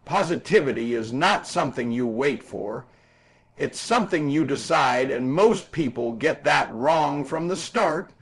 Positivity is not something you wait for. It's something you decide, and most people get that wrong from the start.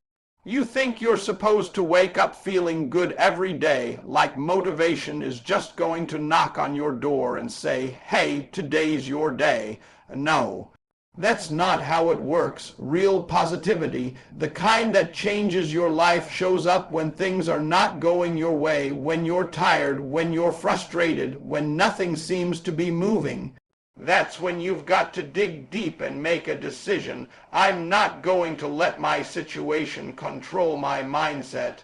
You think you're supposed to wake up feeling good every day, like motivation is just going to knock on your door and say, "Hey, today's your day." No, that's not how it works. Real positivity, the kind that changes your life, shows up when things are not going your way, when you're tired, when you're frustrated, when nothing seems to be moving. That's when you've got to dig deep and make a decision. I'm not going to let my situation control my mindset,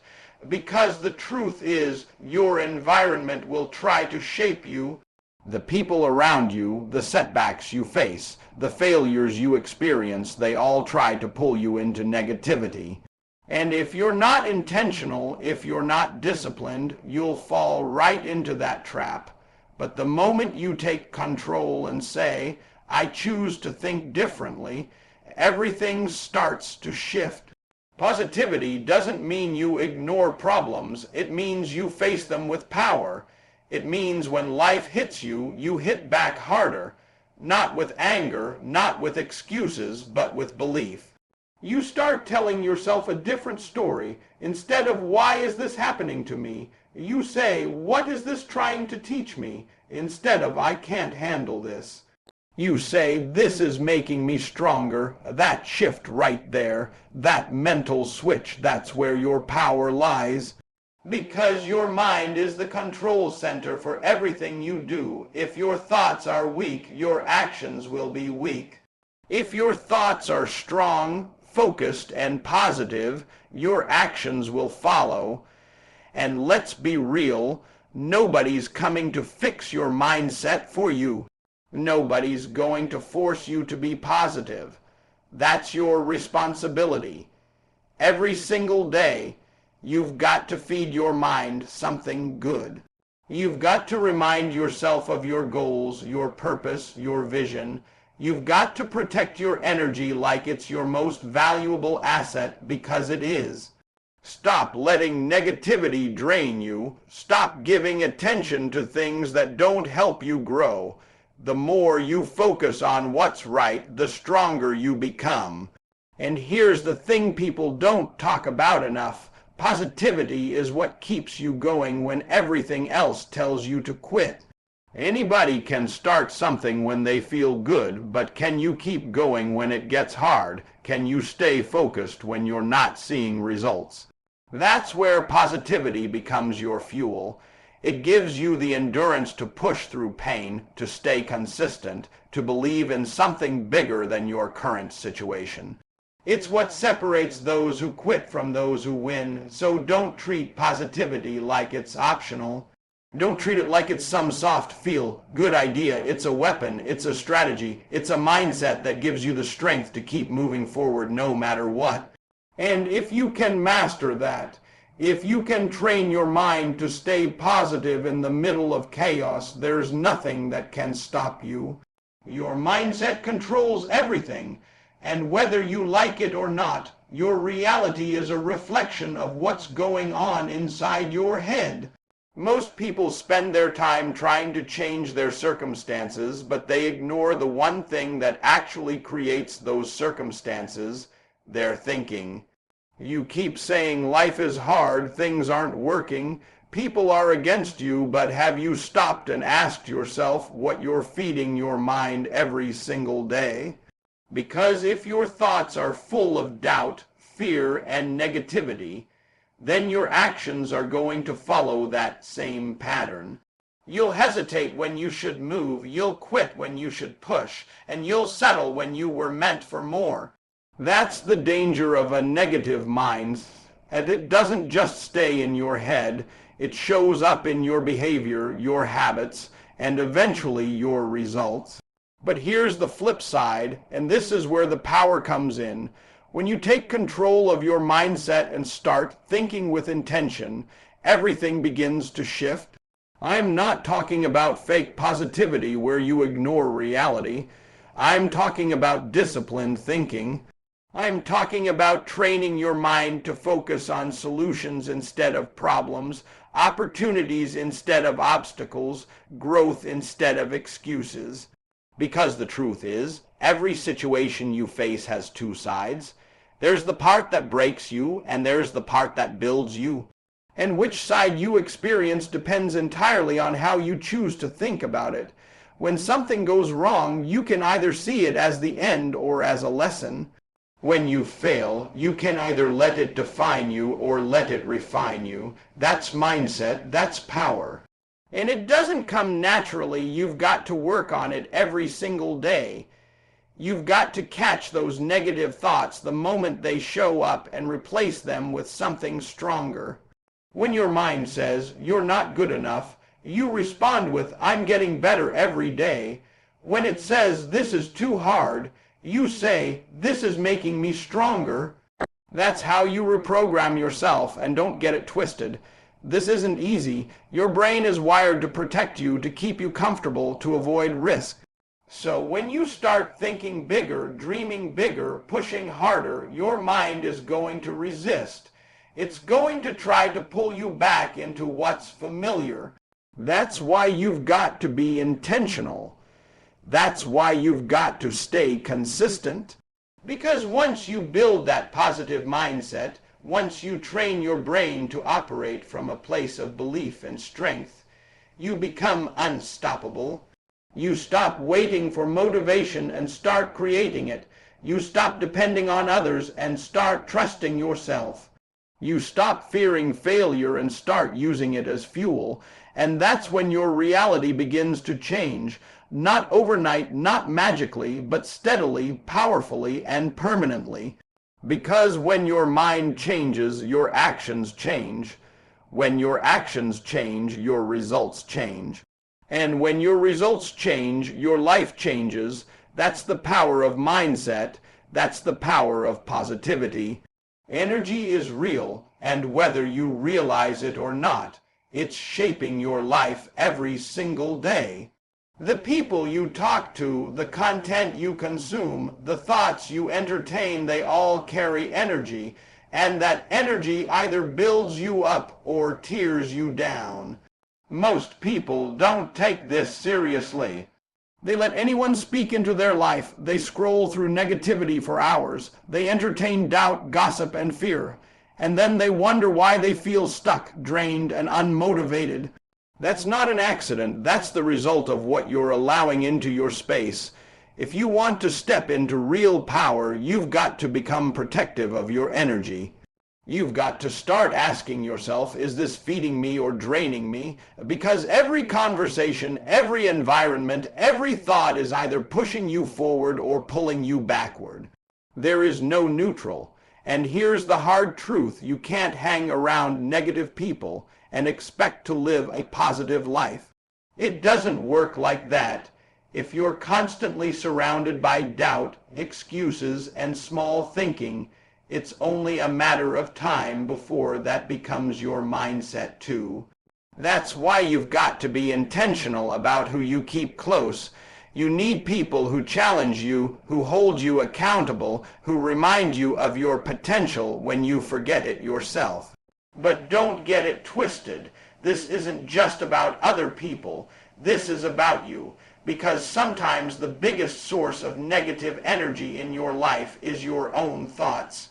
because the truth is your environment will try to shape you. The people around you, the setbacks you face, the failures you experience, they all try to pull you into negativity. And if you're not intentional, if you're not disciplined, you'll fall right into that trap. But the moment you take control and say, "I choose to think differently," everything starts to shift. Positivity doesn't mean you ignore problems. It means you face them with power. It means when life hits you, you hit back harder. Not with anger, not with excuses, but with belief. You start telling yourself a different story. Instead of "Why is this happening to me?" you say, "What is this trying to teach me?" Instead of "I can't handle this." You say, "This is making me stronger." That shift right there, that mental switch, that's where your power lies. Because your mind is the control center for everything you do. If your thoughts are weak, your actions will be weak. If your thoughts are strong, focused, and positive, your actions will follow. And let's be real, nobody's coming to fix your mindset for you. Nobody's going to force you to be positive. That's your responsibility. Every single day, you've got to feed your mind something good. You've got to remind yourself of your goals, your purpose, your vision. You've got to protect your energy like it's your most valuable asset, because it is. Stop letting negativity drain you. Stop giving attention to things that don't help you grow. The more you focus on what's right, the stronger you become. And here's the thing people don't talk about enough. Positivity is what keeps you going when everything else tells you to quit. Anybody can start something when they feel good, but can you keep going when it gets hard? Can you stay focused when you're not seeing results? That's where positivity becomes your fuel. It gives you the endurance to push through pain, to stay consistent, to believe in something bigger than your current situation. It's what separates those who quit from those who win. So don't treat positivity like it's optional. Don't treat it like it's some soft feel good idea. It's a weapon. It's a strategy. It's a mindset that gives you the strength to keep moving forward no matter what. And if you can master that, if you can train your mind to stay positive in the middle of chaos, there's nothing that can stop you. Your mindset controls everything. And whether you like it or not, your reality is a reflection of what's going on inside your head. Most people spend their time trying to change their circumstances, but they ignore the one thing that actually creates those circumstances: their thinking. You keep saying life is hard, things aren't working, people are against you, but have you stopped and asked yourself what you're feeding your mind every single day? Because if your thoughts are full of doubt, fear, and negativity, then your actions are going to follow that same pattern. You'll hesitate when you should move, you'll quit when you should push, and you'll settle when you were meant for more. That's the danger of a negative mind, and it doesn't just stay in your head, it shows up in your behavior, your habits, and eventually your results. But here's the flip side, and this is where the power comes in. When you take control of your mindset and start thinking with intention, everything begins to shift. I'm not talking about fake positivity where you ignore reality. I'm talking about disciplined thinking. I'm talking about training your mind to focus on solutions instead of problems, opportunities instead of obstacles, growth instead of excuses. Because the truth is, every situation you face has two sides. There's the part that breaks you, and there's the part that builds you. And which side you experience depends entirely on how you choose to think about it. When something goes wrong, you can either see it as the end or as a lesson. When you fail, you can either let it define you or let it refine you. That's mindset, that's power. And it doesn't come naturally. You've got to work on it every single day. You've got to catch those negative thoughts the moment they show up and replace them with something stronger. When your mind says, "You're not good enough," you respond with, "I'm getting better every day." When it says, "This is too hard," you say, "This is making me stronger." That's how you reprogram yourself, and don't get it twisted. This isn't easy. Your brain is wired to protect you, to keep you comfortable, to avoid risk. So when you start thinking bigger, dreaming bigger, pushing harder, your mind is going to resist. It's going to try to pull you back into what's familiar. That's why you've got to be intentional. That's why you've got to stay consistent. Because once you build that positive mindset, once you train your brain to operate from a place of belief and strength, you become unstoppable. You stop waiting for motivation and start creating it. You stop depending on others and start trusting yourself. You stop fearing failure and start using it as fuel. And that's when your reality begins to change. Not overnight, not magically, but steadily, powerfully, and permanently. Because when your mind changes, your actions change. When your actions change, your results change. And when your results change, your life changes. That's the power of mindset. That's the power of positivity. Energy is real, and whether you realize it or not, it's shaping your life every single day. The people you talk to, the content you consume, the thoughts you entertain, they all carry energy, and that energy either builds you up or tears you down. Most people don't take this seriously. They let anyone speak into their life. They scroll through negativity for hours. They entertain doubt, gossip, and fear. And then they wonder why they feel stuck, drained, and unmotivated. That's not an accident. That's the result of what you're allowing into your space. If you want to step into real power, you've got to become protective of your energy. You've got to start asking yourself, is this feeding me or draining me? Because every conversation, every environment, every thought is either pushing you forward or pulling you backward. There is no neutral. And here's the hard truth. You can't hang around negative people and expect to live a positive life. It doesn't work like that. If you're constantly surrounded by doubt, excuses, and small thinking, it's only a matter of time before that becomes your mindset too. That's why you've got to be intentional about who you keep close. You need people who challenge you, who hold you accountable, who remind you of your potential when you forget it yourself. But don't get it twisted. This isn't just about other people. This is about you. Because sometimes the biggest source of negative energy in your life is your own thoughts.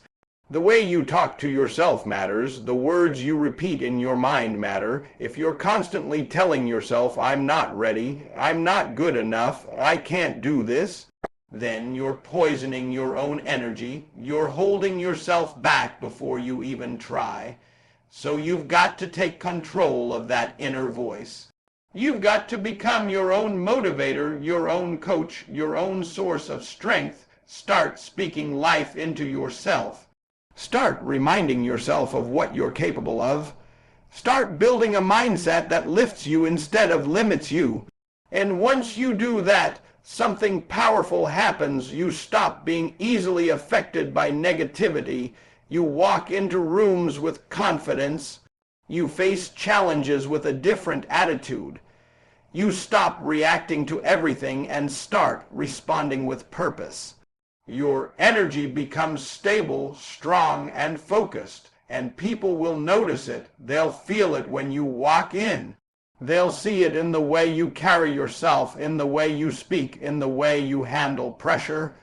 The way you talk to yourself matters. The words you repeat in your mind matter. If you're constantly telling yourself, "I'm not ready, I'm not good enough, I can't do this," then you're poisoning your own energy. You're holding yourself back before you even try. So you've got to take control of that inner voice. You've got to become your own motivator, your own coach, your own source of strength. Start speaking life into yourself. Start reminding yourself of what you're capable of. Start building a mindset that lifts you instead of limits you. And once you do that, something powerful happens. You stop being easily affected by negativity. You walk into rooms with confidence. You face challenges with a different attitude. You stop reacting to everything and start responding with purpose. Your energy becomes stable, strong, and focused, and people will notice it. They'll feel it when you walk in. They'll see it in the way you carry yourself, in the way you speak, in the way you handle pressure.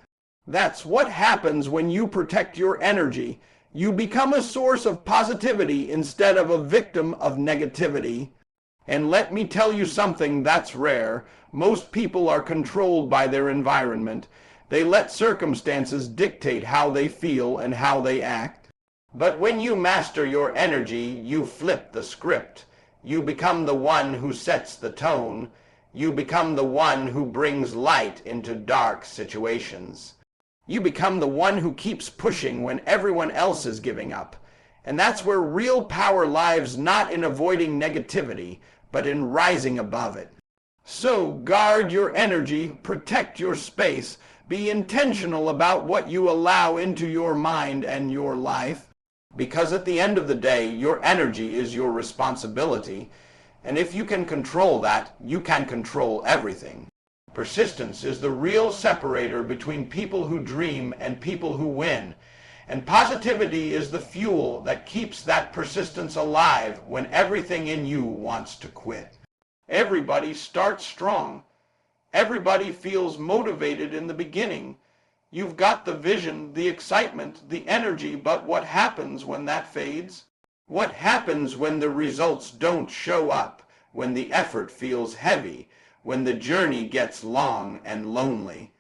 That's what happens when you protect your energy. You become a source of positivity instead of a victim of negativity. And let me tell you something that's rare. Most people are controlled by their environment. They let circumstances dictate how they feel and how they act. But when you master your energy, you flip the script. You become the one who sets the tone. You become the one who brings light into dark situations. You become the one who keeps pushing when everyone else is giving up. And that's where real power lies, not in avoiding negativity, but in rising above it. So guard your energy, protect your space, be intentional about what you allow into your mind and your life, because at the end of the day, your energy is your responsibility, and if you can control that, you can control everything. Persistence is the real separator between people who dream and people who win, and positivity is the fuel that keeps that persistence alive when everything in you wants to quit. Everybody starts strong. Everybody feels motivated in the beginning. You've got the vision, the excitement, the energy, but what happens when that fades? What happens when the results don't show up, when the effort feels heavy, when the journey gets long and lonely?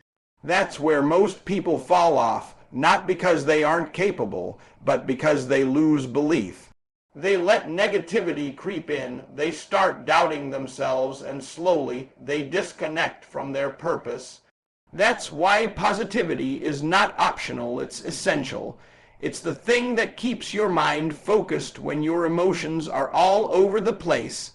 That's where most people fall off, not because they aren't capable, but because they lose belief. They let negativity creep in, they start doubting themselves, and slowly they disconnect from their purpose. That's why positivity is not optional, it's essential. It's the thing that keeps your mind focused when your emotions are all over the place.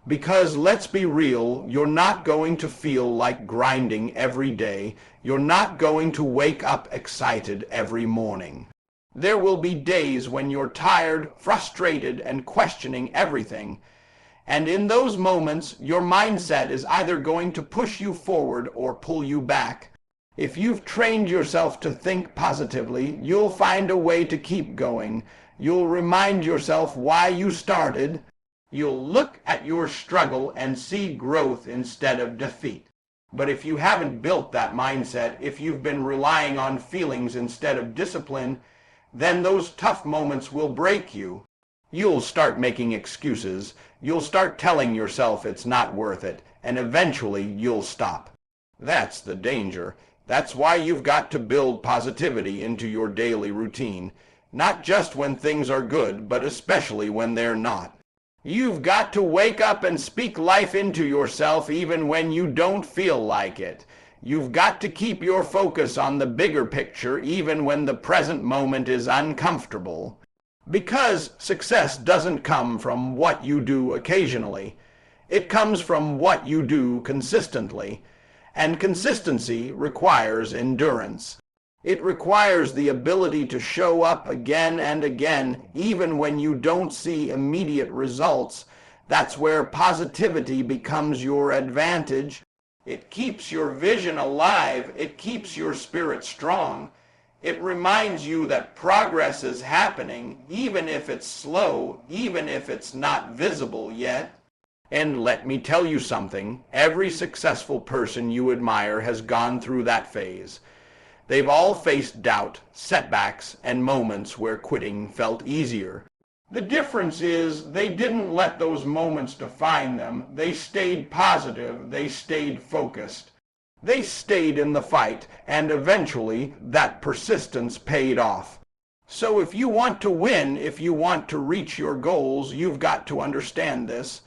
Because let's be real, you're not going to feel like grinding every day. You're not going to wake up excited every morning. There will be days when you're tired, frustrated, and questioning everything. And in those moments, your mindset is either going to push you forward or pull you back. If you've trained yourself to think positively, you'll find a way to keep going. You'll remind yourself why you started. You'll look at your struggle and see growth instead of defeat. But if you haven't built that mindset, if you've been relying on feelings instead of discipline, then those tough moments will break you. You'll start making excuses. You'll start telling yourself it's not worth it, and eventually you'll stop. That's the danger. That's why you've got to build positivity into your daily routine, not just when things are good, but especially when they're not. You've got to wake up and speak life into yourself even when you don't feel like it. You've got to keep your focus on the bigger picture even when the present moment is uncomfortable. Because success doesn't come from what you do occasionally. It comes from what you do consistently. And consistency requires endurance. It requires the ability to show up again and again, even when you don't see immediate results. That's where positivity becomes your advantage. It keeps your vision alive. It keeps your spirit strong. It reminds you that progress is happening, even if it's slow, even if it's not visible yet. And let me tell you something, every successful person you admire has gone through that phase. They've all faced doubt, setbacks, and moments where quitting felt easier. The difference is they didn't let those moments define them. They stayed positive. They stayed focused. They stayed in the fight, and eventually that persistence paid off. So if you want to win, if you want to reach your goals, you've got to understand this.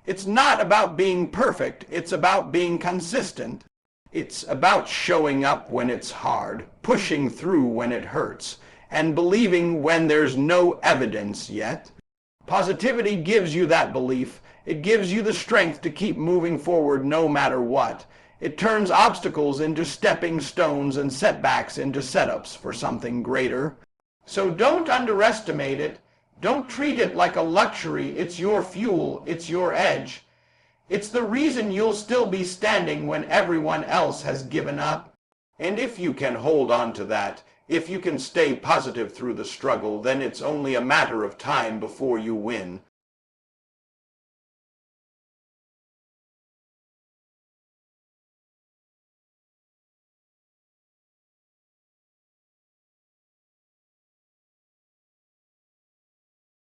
It's not about being perfect. It's about being consistent. It's about showing up when it's hard, pushing through when it hurts, and believing when there's no evidence yet. Positivity gives you that belief. It gives you the strength to keep moving forward no matter what. It turns obstacles into stepping stones and setbacks into setups for something greater. So don't underestimate it. Don't treat it like a luxury. It's your fuel. It's your edge. It's the reason you'll still be standing when everyone else has given up. And if you can hold on to that, if you can stay positive through the struggle, then it's only a matter of time before you win.